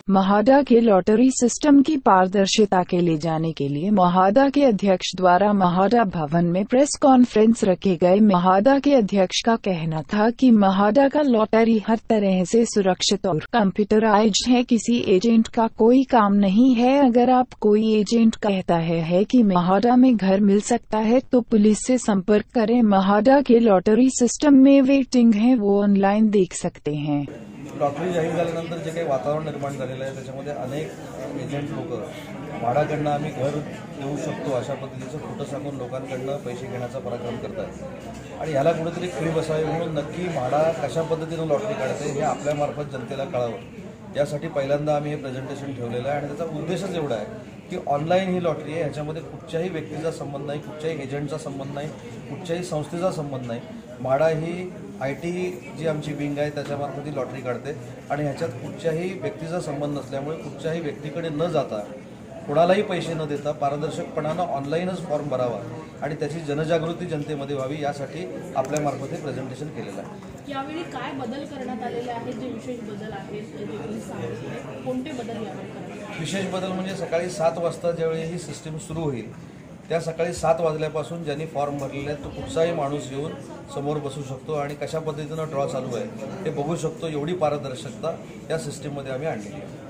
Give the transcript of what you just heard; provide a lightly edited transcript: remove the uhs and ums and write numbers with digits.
महाडा के lottery system की पारदर्शिता के ले जाने के लिए महाडा के अध्यक्ष द्वारा महाडा भवन में प्रेस कॉन्फ्रेंस रखे गए। महाडा के अध्यक्ष का कहना था कि महाडा का लॉटरी हर तरह से सुरक्षित और कंप्यूटराइज्ड है। किसी एजेंट का कोई काम नहीं है। अगर आप कोई एजेंट कहता है कि महाडा में घर मिल सकता है तो पुलिस से संपर्क करें। महाडा के लॉटरी सिस्टम में वेटिंग है, वो ऑनलाइन देख सकते हैं। लॉटरी जाहीर झाल्यानंतर जे काही वातावरण निर्माण झालेलं आहे त्याच्यामध्ये अनेक एजंट लोक भाड्याकडनं आम्ही घर देऊ शकतो अशा पद्धतीचं खोटं सांगून लोकांकडनं पैसे घेण्याचा पराक्रम करतात आणि याला कुठेतरी खिळी बसावी म्हणून नक्की भाडा कशा पद्धतीनं लॉटरी काढते हे आपल्यामार्फत जनतेला कळावं यासाठी पहिल्यांदा आम्ही हे प्रेझेंटेशन ठेवलेलं आहे आणि त्याचा उद्देशच एवढा आहे की ऑनलाईन ही लॉटरी आहे, ह्याच्यामध्ये कुठच्याही व्यक्तीचा संबंध नाही, कुठच्याही एजंटचा संबंध नाही, कुठच्याही संस्थेचा संबंध नाही। म्हाडा ही IT जी आमची विंग आहे त्याच्यामार्फत ही लॉटरी काढते आणि ह्याच्यात कुठच्याही व्यक्तीचा संबंध नसल्यामुळे कुठच्याही व्यक्तीकडे न जाता कोणालाही पैसे न देता पारदर्शकपणानं ऑनलाईनच फॉर्म भरावा आणि त्याची जनजागृती जनतेमध्ये व्हावी यासाठी आपल्यामार्फत हे प्रेझेंटेशन केलेलं आहे। यावेळी काय बदल करण्यात आलेले आहेत, जे विशेष बदल आहेत जे तुम्ही सांगितले, कोणते बदल यावेळी करण्यात? विशेष बदल म्हणजे सकाळी 7 वाजता ज्यावेळी ही सिस्टीम सुरू होईल त्या सकाळी 7 वाजल्यापासून ज्यांनी फॉर्म भरलेले आहेत तो कुठचाही माणूस येऊन समोर बसू शकतो आणि कशा पद्धतीनं ड्रॉ चालू आहे हे बघू शकतो। एवढी पारदर्शकता या सिस्टीममध्ये आम्ही आणली आहे।